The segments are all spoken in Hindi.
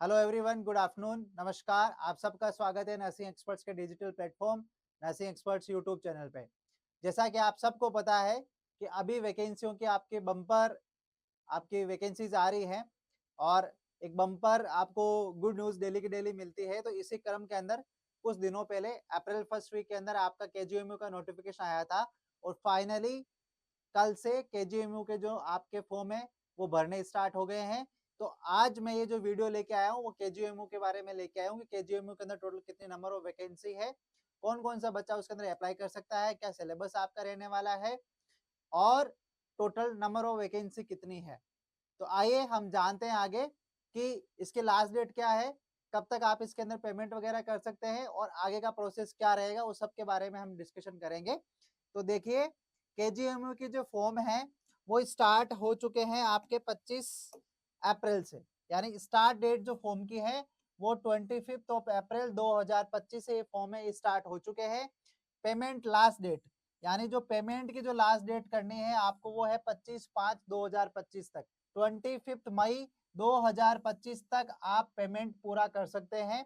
हेलो एवरीवन, गुड आफ्टरनून, नमस्कार। आप सबका स्वागत है नर्सिंग एक्सपर्ट्स के digital platform nursing experts YouTube channel पे। जैसा कि आप सबको पता है कि अभी वैकेंसियों के आपके बम्पर आपकी वैकेंसीज आ रही हैं और एक बम्पर आपको गुड न्यूज़ डेली की डेली मिलती है। तो इसी क्रम के अंदर कुछ दिनों पहले अप्रैल फर्स्ट वीक के अंदर आपका केजीएमयू का नोटिफिकेशन आया था और फाइनली कल से केजीएमयू के जो आपके फॉर्म है वो भरने स्टार्ट हो गए हैं। तो आज मैं ये जो वीडियो लेके आया हूँ वो केजीएमयू के बारे में लेके आया हूँ कि केजीएमयू के अंदर टोटल कितने नंबर ऑफ वैकेंसी है, कौन कौन सा बच्चा उसके अंदर अप्लाई कर सकता है, क्या सिलेबस आपका रहने वाला है और टोटल नंबर ऑफ वैकेंसी कितनी है। तो आइए हम जानते हैं आगे कि इसके लास्ट डेट क्या है, कब तक आप इसके अंदर पेमेंट वगैरह कर सकते हैं और आगे का प्रोसेस क्या रहेगा, उस सब के बारे में हम डिस्कशन करेंगे। तो देखिए, केजीएमयू की जो फॉर्म है वो स्टार्ट हो चुके हैं आपके 25 अप्रैल से, यानी स्टार्ट डेट जो फॉर्म की है वो 25 ऑफ अप्रैल 2025 से ये फॉर्म है स्टार्ट हो चुके हैं। पेमेंट लास्ट डेट, यानी जो पेमेंट की जो लास्ट डेट करनी है आपको वो है 25/5/2025 तक। 25 मई 2025 तक आप पेमेंट पूरा कर सकते हैं।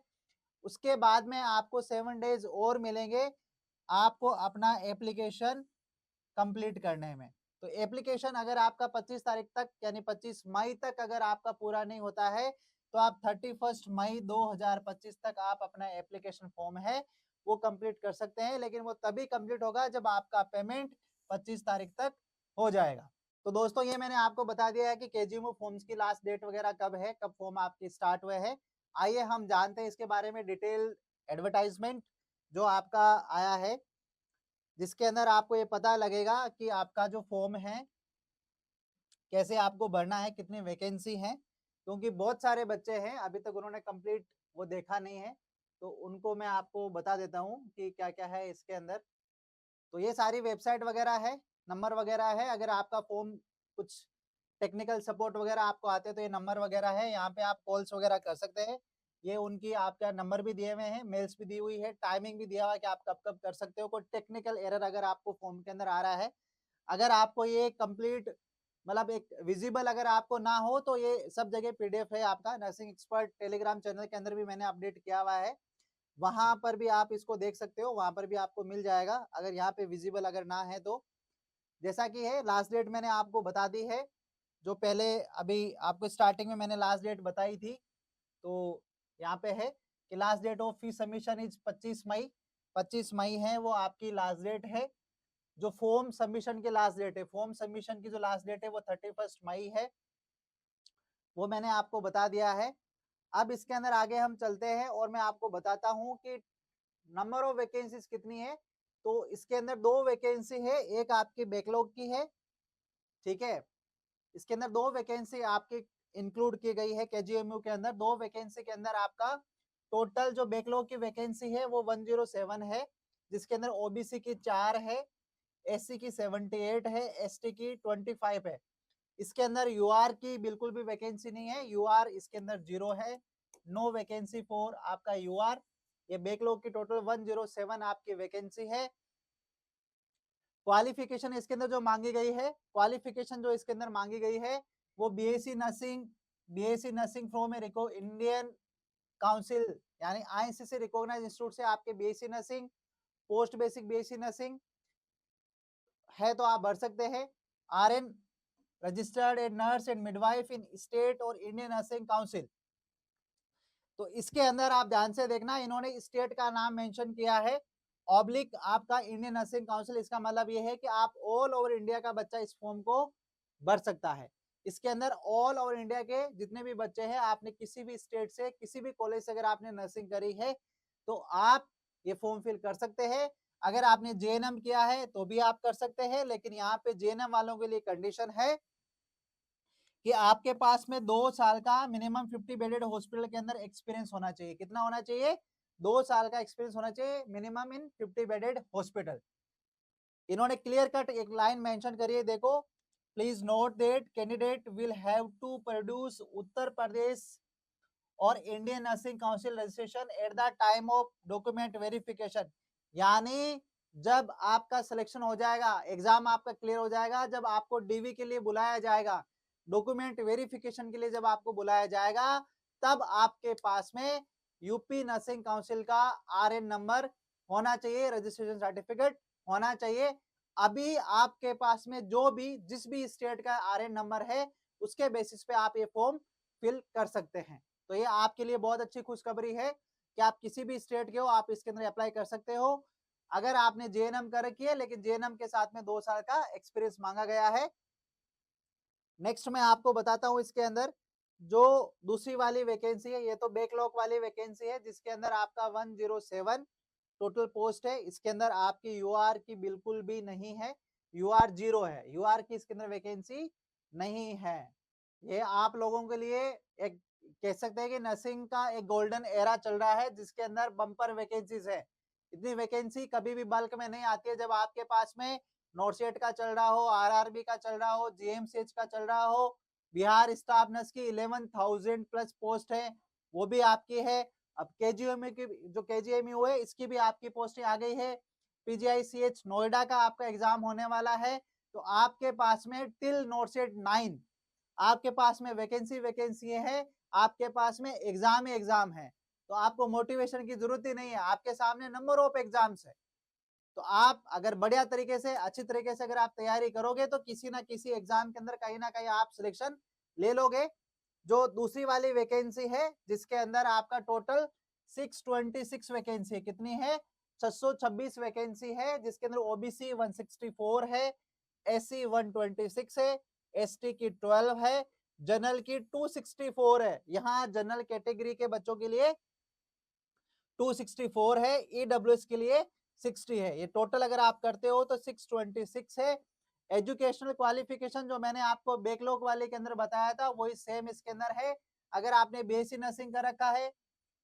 उसके बाद में आपको 7 डेज और मिलेंगे आपको अपना एप्लीकेशन कंप्लीट करने में। तो एप्लीकेशन अगर आपका 25 तारीख तक यानी 25 मई तक अगर आपका पूरा नहीं होता है तो आप 31 मई 2025 तक आप अपना एप्लीकेशन फॉर्म है वो कंप्लीट कर सकते हैं, लेकिन वो तभी कंप्लीट होगा जब आपका पेमेंट 25 तारीख तक हो जाएगा। तो दोस्तों, ये मैंने आपको बता दिया है कि केजीएमयू फॉर्म्स की लास्ट डेट वगैरह कब है, कब फॉर्म आपके स्टार्ट हुए हैं। आइए हम जानते हैं इसके बारे में डिटेल एडवर्टाइजमेंट जो आपका आया है, जिसके अंदर आपको ये पता लगेगा कि आपका जो फॉर्म है कैसे आपको भरना है, कितनी वैकेंसी है, क्योंकि बहुत सारे बच्चे हैं अभी तक उन्होंने कंप्लीट वो देखा नहीं है। तो उनको मैं आपको बता देता हूँ कि क्या क्या है इसके अंदर। तो ये सारी वेबसाइट वगैरह है, नंबर वगैरह है। अगर आपका फॉर्म कुछ टेक्निकल सपोर्ट वगैरह आपको आते हैं तो ये नंबर वगैरह है, यहाँ पे आप कॉल्स वगैरह कर सकते हैं। ये उनकी आपका नंबर भी दिए हुए हैं, मेल्स भी दी हुई है, टाइमिंग भी दिया हुआ है कि आप कब कब कर सकते हो। कोई टेक्निकल एरर अगर आपको फॉर्म के अंदर आ रहा है, अगर आपको ये कंप्लीट मतलब एक विजिबल अगर आपको ना हो तो ये सब जगह पीडीएफ है आपका नर्सिंग एक्सपर्ट टेलीग्राम चैनल के अंदर भी मैंने अपडेट किया हुआ है, वहां पर भी आप इसको देख सकते हो, वहां पर भी आपको मिल जाएगा अगर यहाँ पे विजिबल अगर ना है तो। जैसा कि है लास्ट डेट मैंने आपको बता दी है, जो पहले अभी आपको स्टार्टिंग में मैंने लास्ट डेट बताई थी। तो यहाँ पे है कि last date of fee submission is 25 May. 25 मई है वो आपकी लास्ट डेट है। जो फॉर्म सबमिशन की लास्ट डेट है, फॉर्म सबमिशन की जो लास्ट डेट है वो 31 मई है, वो मैंने आपको बता दिया है। अब इसके अंदर आगे हम चलते हैं और मैं आपको बताता हूँ कि नंबर ऑफ वैकेंसीज कितनी है। तो इसके अंदर दो वैकेंसी है, एक आपकी बैकलॉग की है, ठीक है। इसके अंदर दो वैकेंसी आपकी इंक्लूड की गई है केजीएमयू के अंदर। दो वैकेंसी के अंदर आपका टोटल जो बैकलॉग की वैकेंसी है वो 107 है, जिसके अंदर ओबीसी की 4 है, एससी की 78 है, एसटी की 25 है। इसके अंदर यूआर की बिल्कुल भी वैकेंसी नहीं है, यूआर इसके अंदर 0 है। नो वैकेंसी फॉर आपका यूआर। ये बैकलॉग की टोटल 107 आपकी वैकेंसी है। क्वालिफिकेशन इसके अंदर जो मांगी गई है, क्वालिफिकेशन जो इसके अंदर मांगी गई है वो BSc nursing from Indian council यानी आईसीसी रिकॉग्नाइज्ड इंस्टीट्यूट से आपके BSc nursing, post basic BSc nursing है तो आप भर सकते हैं। RN registered and nurse and midwife in state और इंडियन नर्सिंग काउंसिल। तो इसके अंदर आप ध्यान से देखना, इन्होंने स्टेट का नाम मेंशन किया है ऑब्लिक आपका इंडियन नर्सिंग काउंसिल। इसका मतलब ये है कि आप ऑल ओवर इंडिया का बच्चा इस फॉर्म को भर सकता है। इसके अंदर ऑल ओवर इंडिया के जितने भी बच्चे हैं, आपने किसी भी स्टेट से किसी भी कॉलेज से अगर आपने नर्सिंग करी है तो आप ये फॉर्म फिल कर सकते हैं। अगर आपने जेएनएम किया है तो भी आप कर सकते हैं, लेकिन यहाँ पे जेएनएम वालों के लिए कंडीशन है कि आपके पास में 2 साल का मिनिमम 50 बेडेड हॉस्पिटल के अंदर एक्सपीरियंस होना चाहिए। कितना होना चाहिए? 2 साल का एक्सपीरियंस होना चाहिए मिनिमम इन 50 बेडेड हॉस्पिटल। इन्होंने क्लियर कट एक लाइन मेंशन करी है, देखो, please note that candidate will have to produce Uttar Pradesh और Indian nursing council registration at the time of document verification. यानी जब आपका सिलेक्शन हो जाएगा, एग्जाम आपका क्लियर हो जाएगा, जब आपको डीवी के लिए बुलाया जाएगा, डॉक्यूमेंट वेरिफिकेशन के लिए जब आपको बुलाया जाएगा, तब आपके पास में यूपी नर्सिंग काउंसिल का आरएन नंबर होना चाहिए, रजिस्ट्रेशन सर्टिफिकेट होना चाहिए। अभी आपके पास में जो भी जिस भी स्टेट का आरएन नंबर है उसके बेसिस पे आप ये फॉर्म फिल कर सकते हैं। तो ये आपके लिए बहुत अच्छी खुशखबरी है कि आप किसी भी स्टेट के हो, आप इसके अंदर अप्लाई कर सकते हो। अगर आपने जेएनएम कर रखी है, लेकिन जेएनएम के साथ में 2 साल का एक्सपीरियंस मांगा गया है। नेक्स्ट मैं आपको बताता हूं इसके अंदर जो दूसरी वाली वैकेंसी है, ये तो बैकलॉग वाली वैकेंसी है जिसके अंदर आपका 107 टोटल पोस्ट है। इसके अंदर आपकी यूआर की बिल्कुल भी नहीं है, यूआर 0 है, यूआर की इसके अंदर वैकेंसी नहीं है। ये आप लोगों के लिए एक कह सकते हैं कि नर्सिंग का एक गोल्डन एरा चल रहा है जिसके अंदर बम्पर वैकेंसीज है। इतनी वैकेंसी कभी भी बल्क में नहीं आती है जब आपके पास में नोटसेट का चल रहा हो, आरआरबी का चल रहा हो, जीएमसीएच का चल रहा हो। बिहार स्टाफ नर्स की 11,000 प्लस पोस्ट है, वो भी आपकी है। अब केजीएमयू की जो केजीएमयू है इसकी भी आपकी पोस्टिंग आ गई है। पीजीआईसीएच नोएडा का आपका एग्जाम होने वाला है। तो आपके पास में टिल नोटसेट 9 आपके पास में वैकेंसी है, आपके पास में एग्जाम ही एग्जाम है। तो आपको मोटिवेशन की जरूरत ही नहीं है, आपके सामने नंबर ऑफ एग्जाम्स है। तो आप अगर बढ़िया तरीके से अच्छी तरीके से अगर आप तैयारी करोगे तो किसी ना किसी एग्जाम के अंदर कहीं ना कहीं आप सिलेक्शन ले लोगे। जो दूसरी वाली वैकेंसी है जिसके अंदर आपका टोटल 626 वैकेंसी है, कितनी है 626 वैकेंसी है, जिसके अंदर ओबीसी 164 है, एससी 126 है, एसटी की 12 है, जनरल की 264 है। यहाँ जनरल कैटेगरी के बच्चों के लिए 264 है, ईडब्ल्यूएस के लिए 60 है। ये टोटल अगर आप करते हो तो 626 है। एजुकेशनल क्वालिफिकेशन जो मैंने आपको बैकलॉग वाले के अंदर बताया था वही सेम इसके अंदर है। अगर आपने बीएससी नर्सिंग कर रखा है,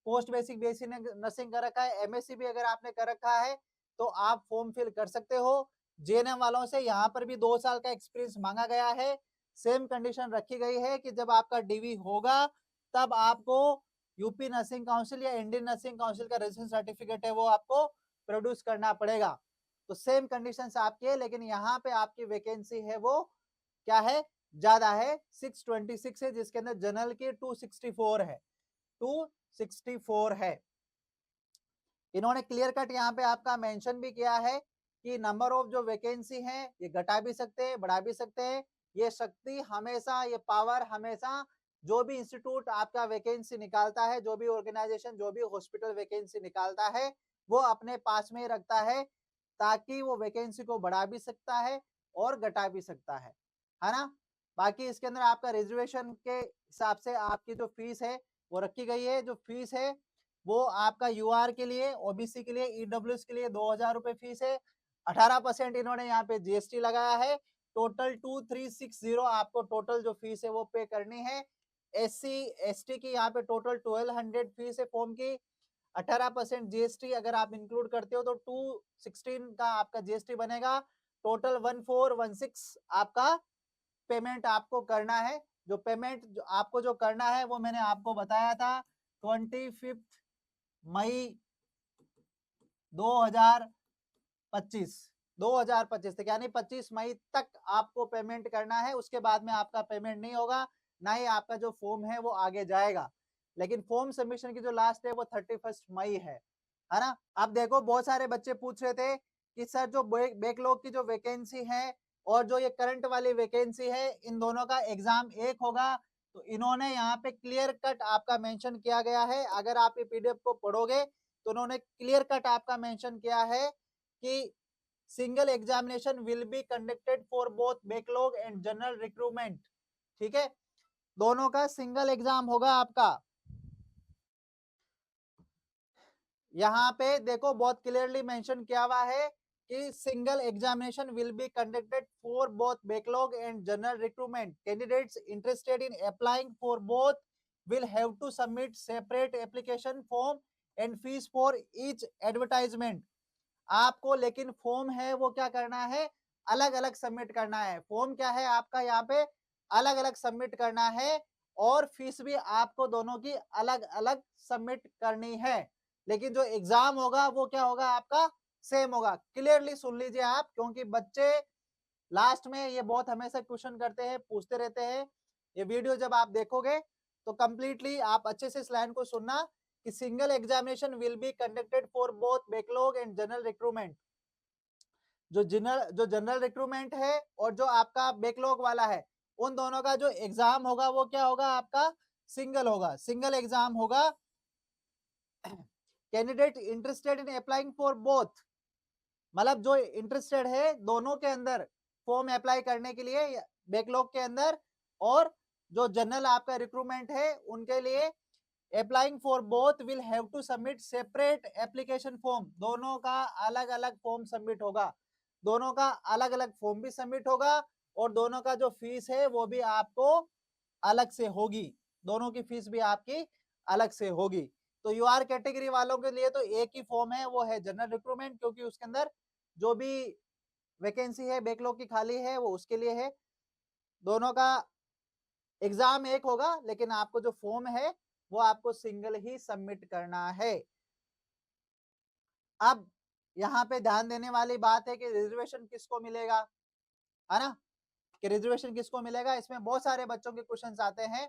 पोस्ट बेसिक बीएससी नर्सिंग कर रखा है, एमएससी भी अगर आपने कर रखा है तो आप फॉर्म फिल कर सकते हो। जेएनएम वालों से यहाँ पर भी 2 साल का एक्सपीरियंस मांगा गया है। सेम कंडीशन रखी गई है कि जब आपका डीवी होगा तब आपको यूपी नर्सिंग काउंसिल या इंडियन नर्सिंग काउंसिल का रजिस्ट्रेशन सर्टिफिकेट है वो आपको प्रोड्यूस करना पड़ेगा। तो सेम कंडीशन आपके है, लेकिन यहाँ पे आपकी वैकेंसी है वो क्या है ज्यादा है, 626 है, जिसके अंदर जनरल की 264 है, 264 है। इन्होंने क्लियर कट यहाँ पे आपका मेंशन भी किया है कि नंबर ऑफ जो वैकेंसी है ये घटा भी सकते हैं, बढ़ा भी सकते हैं। ये शक्ति हमेशा, ये पावर हमेशा जो भी इंस्टीट्यूट आपका वैकेंसी निकालता है, जो भी ऑर्गेनाइजेशन, जो भी हॉस्पिटल वैकेंसी निकालता है वो अपने पास में रखता है, ताकि वो वैकेंसी को बढ़ा भी सकता है और घटा भी सकता है ना। बाकी इसके अंदर आपका रिजर्वेशन के हिसाब से आपकी जो फीस है वो रखी गई है। जो फीस है वो आपका यूआर के लिए, ओबीसी के लिए, ईडब्ल्यूएस के लिए 2,000 रुपए फीस है। 18% इन्होंने यहाँ पे जीएसटी लगाया है। टोटल 2360 आपको टोटल जो फीस है वो पे करनी है। एससी एसटी की यहाँ पे टोटल 1200 फीस है फॉर्म की। 18% जीएसटी अगर आप इंक्लूड करते हो तो 216 का आपका जीएसटी बनेगा। टोटल 1416 आपका पेमेंट आपको करना है। जो पेमेंट जो आपको जो करना है वो मैंने आपको बताया था 25 मई 2025 2025 तक, यानी 25 मई तक आपको पेमेंट करना है। उसके बाद में आपका पेमेंट नहीं होगा, ना ही आपका जो फॉर्म है वो आगे जाएगा। लेकिन फॉर्म सबमिशन की जो लास्ट है वो 31 मई है ना। अब देखो बहुत सारे बच्चे पूछ रहे थे कि सर जो बैकलॉग की जो वैकेंसी है और जो ये करंट वाली वैकेंसी है इन दोनों का एग्जाम एक होगा। तो इन्होंने यहाँ पे क्लियर कट आपका मेंशन किया गया है। अगर आप ये पीडीएफ को पढ़ोगे तो उन्होंने क्लियर कट आपका मेंशन किया है कि single examination will be conducted for both backlog and general recruitment. ठीक है, दोनों का सिंगल एग्जाम होगा आपका। यहाँ पे देखो बहुत क्लियरली मेंशन किया हुआ है कि single examination will be conducted for both backlog and general recruitment. Candidates interested in applying for both will have to submit separate application form and fees for each advertisement. आपको लेकिन फॉर्म है वो क्या करना है, अलग अलग सबमिट करना है। फॉर्म क्या है आपका यहाँ पे अलग अलग सबमिट करना है, और फीस भी आपको दोनों की अलग अलग सबमिट करनी है। लेकिन जो एग्जाम होगा वो क्या होगा आपका सेम होगा। क्लियरली सुन लीजिए आप, क्योंकि बच्चे लास्ट में ये बहुत हमेशा क्वेश्चन करते हैं, पूछते रहते हैं। ये वीडियो जब आप देखोगे तो कंप्लीटली आप अच्छे से इस लाइन को सुनना कि single examination will be conducted for both backlog and general recruitment. जो जनरल रिक्रूटमेंट है और जो आपका बैकलॉग वाला है, उन दोनों का जो एग्जाम होगा वो क्या होगा, आपका सिंगल होगा, सिंगल एग्जाम होगा। Candidate interested in applying for both, मतलब जो इंटरेस्टेड है दोनों के अंदर फॉर्म अप्लाई करने के लिए बैकलॉग के अंदर, और जो जनरल आपका रिक्रूटमेंट है उनके लिए applying for both will have to submit separate application form. दोनों का अलग अलग फॉर्म सबमिट होगा, दोनों का अलग अलग फॉर्म भी सबमिट होगा, और दोनों का जो फीस है वो भी आपको अलग से होगी, दोनों की फीस भी आपकी अलग से होगी। तो यूआर कैटेगरी वालों के लिए तो एक ही फॉर्म है, वो है जनरल रिक्रूटमेंट, क्योंकि उसके अंदर जो भी वैकेंसी है बैकलॉग की खाली है वो उसके लिए है। दोनों का एग्जाम एक होगा, लेकिन आपको जो फॉर्म है वो आपको सिंगल ही सबमिट करना है। अब यहाँ पे ध्यान देने वाली बात है कि रिजर्वेशन किसको मिलेगा, है ना, कि रिजर्वेशन किसको मिलेगा। इसमें बहुत सारे बच्चों के क्वेश्चंस आते हैं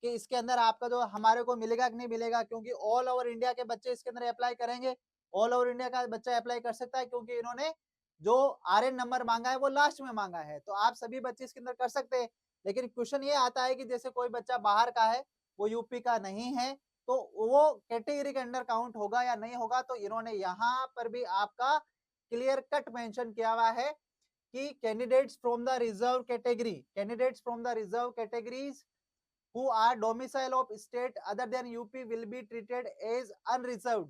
कि इसके अंदर आपका जो हमारे को मिलेगा कि नहीं मिलेगा, क्योंकि ऑल ओवर इंडिया के बच्चे इसके अंदर अप्लाई करेंगे। ऑल ओवर इंडिया का बच्चा अप्लाई कर सकता है, क्योंकि इन्होंने जो आरएन नंबर मांगा है वो लास्ट में मांगा है, तो आप सभी बच्चे इसके अंदर कर सकते हैं। लेकिन क्वेश्चन ये आता है कि जैसे कोई बच्चा बाहर का है, वो यूपी का नहीं है, तो वो कैटेगरी के अंडर काउंट होगा या नहीं होगा। तो इन्होंने यहाँ पर भी आपका क्लियर कट मेंशन किया हुआ है कि candidates from the reserve category, candidates from the reserve categories who are domicile of state other than UP will be treated as unreserved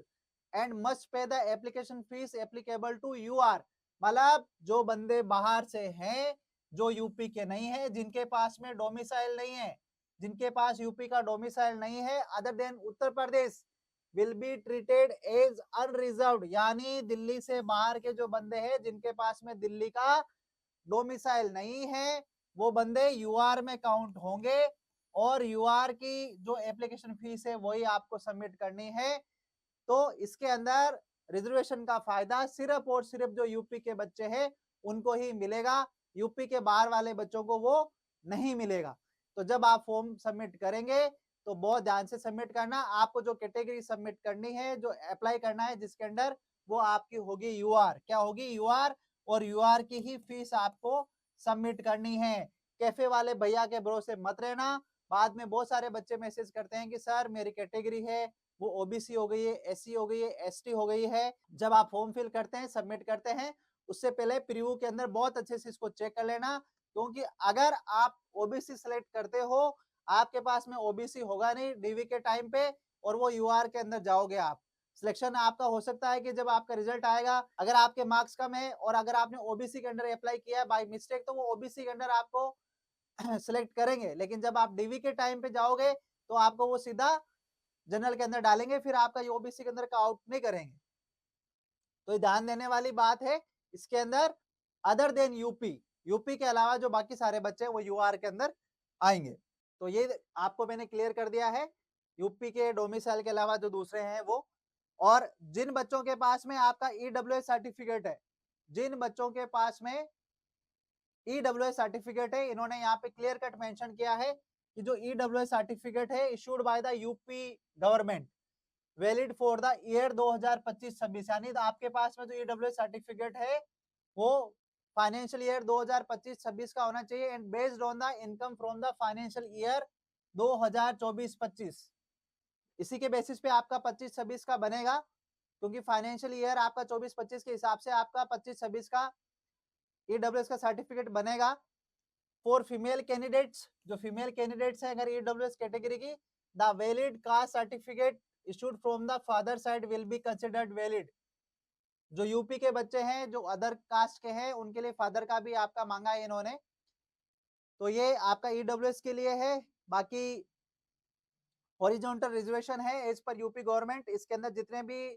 and must pay the application fees applicable to UR। मतलब जो बंदे बाहर से हैं, जो यूपी के नहीं है, जिनके पास में डोमिसाइल नहीं है, जिनके पास यूपी का डोमिसाइल नहीं है, other than Uttar Pradesh, will be treated as unreserved, यानी दिल्ली से बाहर के जो बंदे हैं जिनके पास में दिल्ली का डोमिसाइल नहीं है, वो बंदे यूआर में काउंट होंगे, और यूआर की जो एप्लीकेशन फीस है वही आपको सबमिट करनी है। तो इसके अंदर रिजर्वेशन का फायदा सिर्फ और सिर्फ जो यूपी के बच्चे हैं उनको ही मिलेगा, यूपी के बाहर वाले बच्चों को वो नहीं मिलेगा। तो जब आप फॉर्म सबमिट करेंगे तो बहुत ध्यान से सबमिट करना, आपको जो कैटेगरी सबमिट करनी है, जो अप्लाई करना है जिसके अंडर, वो आपकी होगी यूआर, क्या होगी, यूआर, और यूआर की ही फीस आपको सबमिट करनी है। कैफे वाले भैया के भरोसे मत रहना, बाद में बहुत सारे बच्चे मैसेज करते हैं कि सर मेरी कैटेगरी है वो ओबीसी हो गई है, एससी हो गई है, एसटी हो गई है। जब आप फॉर्म फिल करते हैं, सबमिट करते हैं, उससे पहले प्रीव्यू के अंदर बहुत अच्छे से इसको चेक कर लेना, क्योंकि अगर आप ओबीसी सेलेक्ट करते हो, आपके पास में ओबीसी होगा नहीं डीवी के टाइम पे, और वो यूआर के अंदर जाओगे आप, सिलेक्शन आपका हो सकता है कि जब आपका रिजल्ट आएगा, अगर आपके मार्क्स कम है और अगर आपने ओबीसी के अंदर अप्लाई किया है बाय मिस्टेक, तो वो ओबीसी के अंदर आपको सिलेक्ट करेंगे, लेकिन जब आप डीवी के टाइम पे जाओगे तो आपको वो सीधा जनरल के अंदर डालेंगे, फिर आपका ओबीसी के अंदर का आउट नहीं करेंगे। तो ध्यान देने वाली बात है इसके अंदर, अदर देन यूपी, यूपी के अलावा जो बाकी सारे बच्चे हैं वो यूआर के अंदर आएंगे। तो ये आपको मैंने क्लियर कर दिया है, यूपी के डोमिसाइल के अलावा जो दूसरे हैं वो। और जिन बच्चों के पास में आपका ईडब्ल्यूएस सर्टिफिकेट है, जिन बच्चों के पास में ईडब्ल्यूएस सर्टिफिकेट है, इन्होंने यहाँ पे क्लियर कट मेंशन किया है कि जो ईडब्ल्यूएस सर्टिफिकेट है issued by the UP government, valid for the year 2025-26, यानी तो आपके पास में जो ईडब्ल्यूएस सर्टिफिकेट है वो फाइनेंशियल ईयर 2025-26 का होना चाहिए, and based on the income from the financial year 2024-25, इसी के बेसिस पे आपका 25-26 का बनेगा, क्योंकि फाइनेंशियल ईयर आपका 24-25 के हिसाब से आपका 25-26 का ईडब्ल्यूएस का सर्टिफिकेट बनेगा। फॉर फीमेल कैंडिडेट्स, जो फीमेल कैंडिडेट्स हैं अगर ईडब्ल्यूएस कैटेगरी की, the valid caste certificate issued from the father side will be considered valid. जो यूपी के बच्चे हैं जो अदर कास्ट के हैं उनके लिए फादर का भी आपका मांगा है इन्होंने, तो ये आपका ईडब्ल्यूएस के लिए है। बाकी हॉरिजॉन्टल रिजर्वेशन है एज पर यूपी गवर्नमेंट, इसके अंदर जितने भी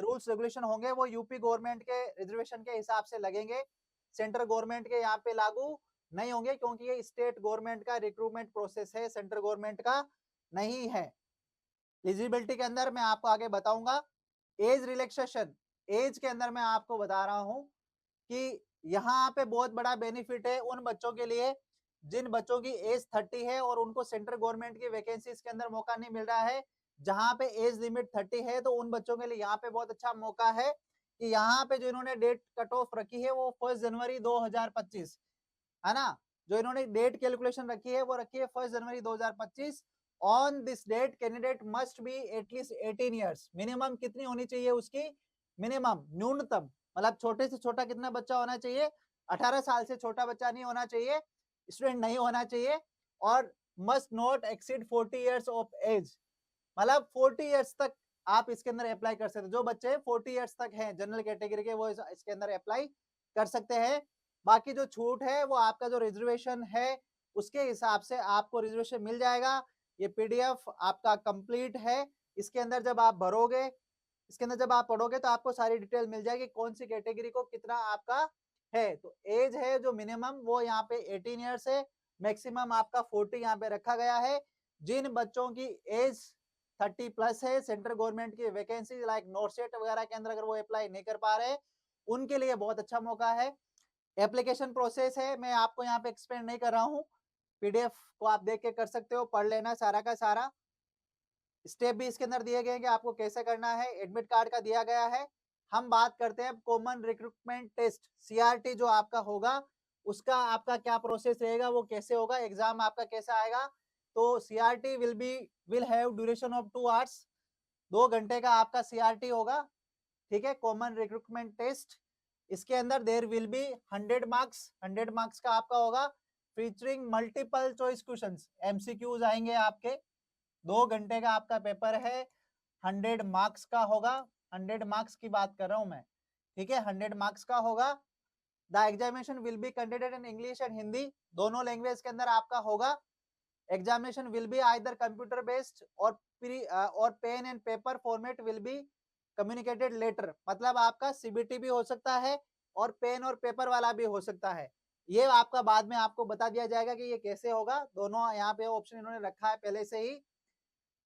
रूल्स रेगुलेशन होंगे वो यूपी गवर्नमेंट के रिजर्वेशन के हिसाब से लगेंगे, सेंट्रल गवर्नमेंट के यहाँ पे लागू नहीं होंगे, क्योंकि ये स्टेट गवर्नमेंट का रिक्रूटमेंट प्रोसेस है, सेंट्रल गवर्नमेंट का नहीं है। एलिजिबिलिटी के अंदर मैं आपको आगे बताऊंगा। एज रिलैक्सेशन, एज के अंदर मैं आपको बता रहा हूं कि यहाँ पे बहुत बड़ा बेनिफिट है उन बच्चों के लिए जिन बच्चों की एज 30 है और उनको सेंट्रल गवर्नमेंट की वैकेंसीज के अंदर मौका नहीं मिल रहा है, जहां पे एज लिमिट 30 है, तो उन बच्चों के लिए यहाँ पे बहुत अच्छा मौका है कि यहाँ पे जो इन्होंने डेट कट ऑफ रखी है वो 1 जनवरी 2025 है ना। जो इन्होंने डेट कैलकुलेशन रखी है वो रखी है 1 जनवरी 2025। On this date candidate must be at least 18 years. Minimum कितनी होनी चाहिए उसकी, मिनिमम न्यूनतम, मतलब छोटे से छोटा कितना बच्चा होना चाहिए, 18 साल से छोटा बच्चा नहीं होना चाहिए, स्टूडेंट नहीं होना चाहिए, और must not exceed 40 years of age, मतलब 40 ईयर्स तक आप इसके अंदर अप्लाई कर सकते हैं। जो बच्चे 40 ईयर्स तक हैं जनरल कैटेगरी के, वो इसके अंदर अप्लाई कर सकते हैं। बाकी जो छूट है वो आपका जो रिजर्वेशन है उसके हिसाब से आपको रिजर्वेशन मिल जाएगा। ये पीडीएफ आपका कंप्लीट है, इसके अंदर जब आप भरोगे, इसके अंदर जब आप पढ़ोगे तो आपको सारी डिटेल मिल जाएगी कौन सी कैटेगरी को कितना आपका है। तो एज है जो मिनिमम वो यहाँ पे 18 ईयर्स है, मैक्सिमम आपका 40 यहाँ पे रखा गया है। जिन बच्चों की एज 30 प्लस है, सेंट्रल गवर्नमेंट की वैकेंसी लाइक नोटसेट वगैरह के अंदर अगर वो अप्लाई नहीं कर पा रहे, उनके लिए बहुत अच्छा मौका है। एप्लीकेशन प्रोसेस है, मैं आपको यहाँ पे एक्सप्लेन नहीं कर रहा हूँ, पीडीएफ को आप देख के कर सकते हो, पढ़ लेना सारा का सारा। स्टेप भी इसके अंदर दिए गए हैं कि आपको कैसे करना है, एडमिट कार्ड का दिया गया है। हम बात करते हैं कॉमन रिक्रूटमेंट टेस्ट सीआरटी जो आपका होगा, उसका आपका क्या प्रोसेस रहेगा, वो कैसे होगा, एग्जाम आपका कैसा आएगा। तो CRT will have duration of 2 hours, 2 घंटे का आपका सीआरटी होगा, ठीक है, कॉमन रिक्रूटमेंट टेस्ट। इसके अंदर there will be 100 marks, 100 marks का आपका होगा, featuring multiple choice questions, MCQs आएंगे आपके। 2 घंटे का आपका पेपर है, 100 मार्क्स का होगा, 100 मार्क्स की बात कर रहा हूं मैं, ठीक है, 100 मार्क्स का होगा। The examination will be conducted in English and Hindi, दोनों लैंग्वेज के अंदर आपका होगा। Examination will be either computer based और pen and paper format will be communicated later, मतलब आपका सीबीटी भी हो सकता है और पेन और पेपर वाला भी हो सकता है। ये आपका बाद में आपको बता दिया जाएगा कि ये कैसे होगा, दोनों यहाँ पे ऑप्शन इन्होंने रखा है पहले से ही।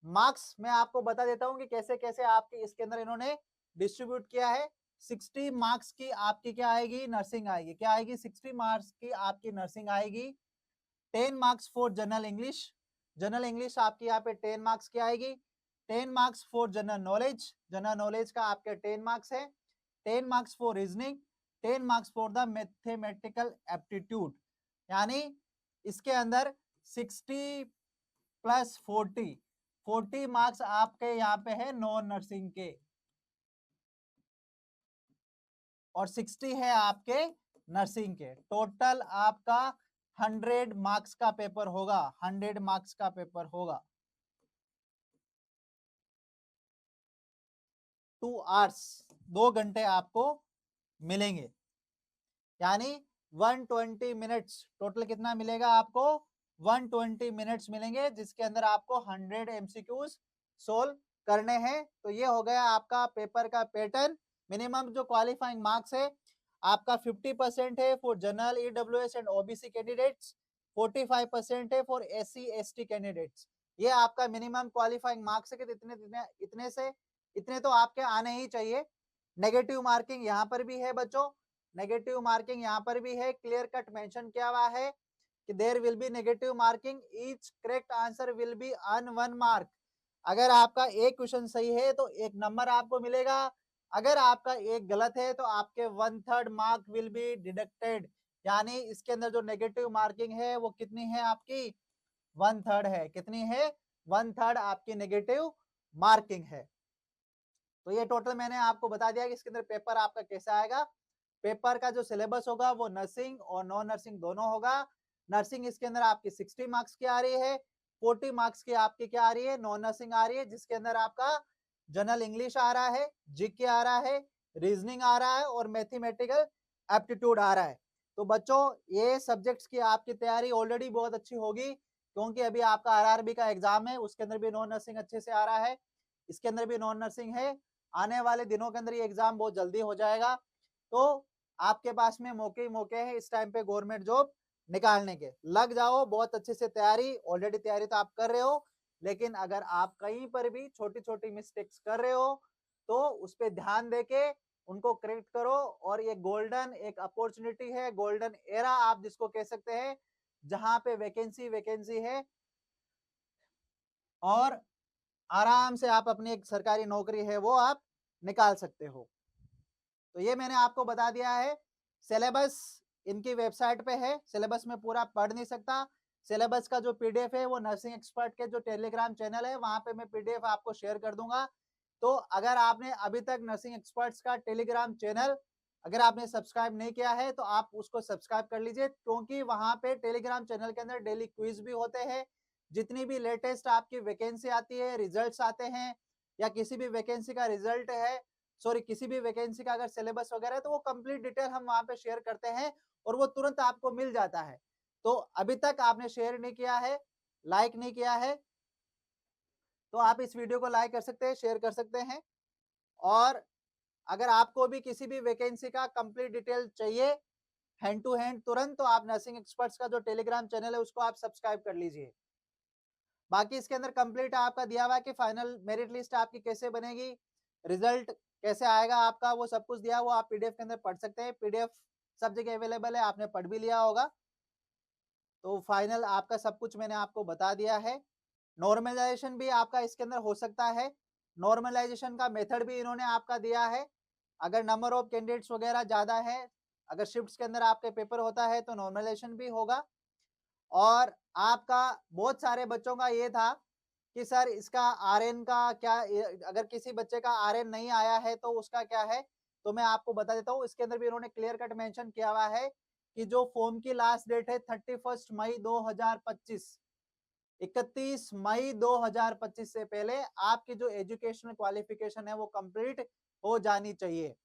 मार्क्स मैं आपको बता देता हूं कि कैसे कैसे आपके इसके अंदर इन्होंने डिस्ट्रीब्यूट किया है। 60 मार्क्स की आपकी क्या आएगी, नर्सिंग आएगी, क्या आएगी, 60 मार्क्स की आपकी नर्सिंग आएगी। 10 marks for general English, general English आपकी यहाँ पे 10 मार्क्स की आएगी। 10 marks for general knowledge, general knowledge का आपके 10 मार्क्स है। 10 marks for reasoning, 10 marks for the mathematical aptitude, यानी इसके अंदर 60 प्लस 40 मार्क्स आपके यहाँ पे है नॉन नर्सिंग के, और 60 है आपके नर्सिंग के। टोटल आपका 100 मार्क्स का पेपर होगा, 100 मार्क्स का पेपर होगा। 2 आवर्स, 2 घंटे आपको मिलेंगे, यानी 120 मिनट्स, टोटल कितना मिलेगा आपको, 120 मिनट्स मिलेंगे, जिसके अंदर आपको 100 एमसीक्यूज सोल्व करने हैं। तो ये हो गया आपका पेपर का पैटर्न। मिनिमम जो क्वालिफाइंग मार्क्स है आपका 50% है for general EWS and OBC candidates, 45% है फॉर एससी एसटी कैंडिडेट्स। ये आपका मिनिमम क्वालिफाइंग मार्क्स है कि इतने इतने इतने से इतने तो आपके आने ही चाहिए। नेगेटिव मार्किंग यहाँ पर भी है बच्चों, नेगेटिव मार्किंग यहाँ पर भी है, क्लियर कट मेंशन किया हुआ है कि there will be negative marking, each correct answer will be earn 1 mark. अगर आपका एक क्वेश्चन सही है तो 1 नंबर आपको मिलेगा, अगर आपका एक गलत है तो आपके 1/3 मार्क विल बी डिडक्टेड, यानी इसके अंदर जो नेगेटिव मार्किंग है वो कितनी है आपकी, 1/3 है, कितनी है, 1/3 आपकी नेगेटिव मार्किंग है। तो ये टोटल मैंने आपको बता दिया कि इसके अंदर पेपर आपका कैसा आएगा। पेपर का जो सिलेबस होगा वो नर्सिंग और नॉन नर्सिंग दोनों होगा। नर्सिंग इसके अंदर आपकी 60 मार्क्स की आ रही है, 40 मार्क्स की आपकी क्या आ रही है, नॉन नर्सिंग आ रही है, जिसके अंदर आपका जनरल इंग्लिश आ रहा है, जीके आ रहा है, रीजनिंग आ रहा है और मैथमेटिकल एप्टीट्यूड आ रहा है। तो बच्चों ये सब्जेक्ट्स की आपकी तैयारी ऑलरेडी बहुत अच्छी होगी, क्योंकि अभी आपका आरआरबी का एग्जाम है, उसके अंदर भी नॉन नर्सिंग अच्छे से आ रहा है, इसके अंदर भी नॉन नर्सिंग है। आने वाले दिनों के अंदर ये एग्जाम बहुत जल्दी हो जाएगा। तो आपके पास में मौके ही मौके हैं इस टाइम पे गवर्नमेंट जॉब निकालने के, लग जाओ बहुत अच्छे से तैयारी, ऑलरेडी तैयारी तो आप कर रहे हो, लेकिन अगर आप कहीं पर भी छोटी छोटी मिस्टेक्स कर रहे हो तो उस पर ध्यान देके उनको करेक्ट करो। और ये गोल्डन एक अपॉर्चुनिटी है, गोल्डन एरा आप जिसको कह सकते हैं, जहां पे वैकेंसी है और आराम से आप अपनी एक सरकारी नौकरी है वो आप निकाल सकते हो। तो ये मैंने आपको बता दिया है। सिलेबस इनकी वेबसाइट पे है, सिलेबस में पूरा पढ़ नहीं सकता। सिलेबस का जो पीडीएफ है वो नर्सिंग एक्सपर्ट के जो टेलीग्राम चैनल है वहां पे मैं पीडीएफ आपको शेयर कर दूंगा। तो अगर आपने अभी तक नर्सिंग एक्सपर्ट्स का टेलीग्राम चैनल अगर आपने सब्सक्राइब नहीं किया है तो आप उसको सब्सक्राइब कर लीजिए, क्योंकि वहां पे टेलीग्राम चैनल के अंदर डेली क्विज भी होते हैं। जितनी भी लेटेस्ट आपकी वैकेंसी आती है, रिजल्ट्स आते हैं, या किसी भी वैकेंसी का रिजल्ट है, सॉरी किसी भी वैकेंसी का अगर सिलेबस वगैरह है तो वो कंप्लीट डिटेल हम वहां पे शेयर करते हैं और वो तुरंत आपको मिल जाता है। तो अभी तक आपने शेयर नहीं किया है, लाइक नहीं किया है, तो आप इस वीडियो को लाइक कर सकते हैं, शेयर कर सकते हैं। और अगर आपको भी किसी भी वैकेंसी का कंप्लीट डिटेल चाहिए हैंड टू हैंड तुरंत, तो आप नर्सिंग एक्सपर्ट्स का जो टेलीग्राम चैनल है उसको आप सब्सक्राइब कर लीजिए। बाकी इसके अंदर कंप्लीट आपका दिया हुआ है कि फाइनल मेरिट लिस्ट आपकी कैसे बनेगी, रिजल्ट कैसे आएगा आपका, वो सब कुछ दिया है, वो आप पीडीएफ के अंदर पढ़ सकते हैं। पीडीएफ सब जगह अवेलेबल है, आपने पढ़ भी लिया होगा। तो फाइनल आपका सब कुछ मैंने आपको बता दिया है। नॉर्मलाइजेशन भी आपका इसके अंदर हो सकता है। नॉर्मलाइजेशन का मेथड भी इन्होंने आपका दिया है। अगर नंबर ऑफ कैंडिडेट्स वगैरह ज्यादा है, अगर शिफ्ट्स के अंदर आपके पेपर होता है तो नॉर्मलाइजेशन भी होगा। और आपका बहुत सारे बच्चों का ये था कि सर इसका आरएन का क्या, अगर किसी बच्चे का आरएन नहीं आया है तो उसका क्या है। तो मैं आपको बता देता हूँ, इसके अंदर भी उन्होंने क्लियर कट मेंशन किया हुआ है कि जो फॉर्म की लास्ट डेट है 31 मई 2025, 31 मई 2025 से पहले आपकी जो एजुकेशनल क्वालिफिकेशन है वो कंप्लीट हो जानी चाहिए।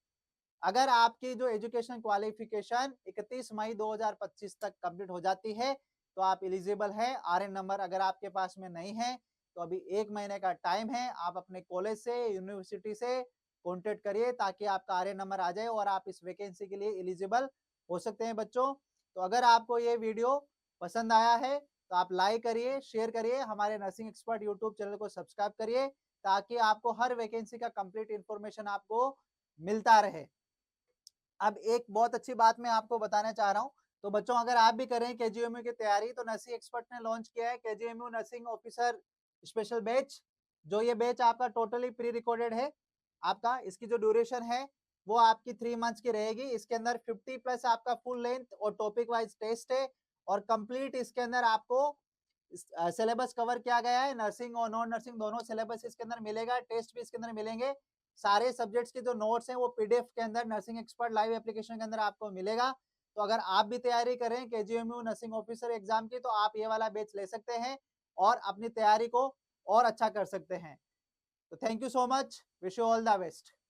अगर आपकी जो एजुकेशन क्वालिफिकेशन 31 मई 2025 तक कंप्लीट हो जाती है तो आप एलिजिबल हैं। आरएन नंबर अगर आपके पास में नहीं है तो अभी 1 महीने का टाइम है, आप अपने कॉलेज से, यूनिवर्सिटी से कॉन्टेक्ट करिए ताकि आपका आरएन नंबर आ जाए और आप इस वैकेंसी के लिए एलिजिबल हो सकते हैं बच्चों। तो अगर आपको ये वीडियो पसंद आया है तो आप लाइक करिए, शेयर करिए, हमारे नर्सिंग एक्सपर्ट यूट्यूब चैनल को सब्सक्राइब करिए ताकि आपको हर वैकेंसी का कंप्लीट इंफॉर्मेशन आपको मिलता रहे। अब एक बहुत अच्छी बात मैं आपको बताना चाह रहा हूँ। तो बच्चों अगर आप भी कर रहे हैं केजीएमयू की तैयारी तो नर्सिंग एक्सपर्ट ने लॉन्च किया है KGMU nursing officer special batch. जो ये बैच आपका टोटली प्री रिकॉर्डेड है। आपका इसकी जो ड्यूरेशन है वो आपकी 3 मंथ्स की रहेगी। इसके अंदर 50 प्लस आपका फुल लेंथ और टॉपिक वाइज टेस्ट है और कंप्लीट इसके अंदर आपको सिलेबस कवर किया गया है। नर्सिंग और नॉन नर्सिंग दोनों सिलेबस इसके अंदर मिलेगा, टेस्ट भी इसके अंदर मिलेंगे। सारे सब्जेक्ट्स के जो नोट्स हैं वो पीडीएफ के अंदर नर्सिंग एक्सपर्ट लाइव एप्लीकेशन के अंदर आपको मिलेगा। तो अगर आप भी तैयारी कर रहे हैं केजीएमयू नर्सिंग ऑफिसर एग्जाम की तो आप ये वाला बैच ले सकते हैं और अपनी तैयारी को और अच्छा कर सकते हैं। तो thank you so much, wish you all the best.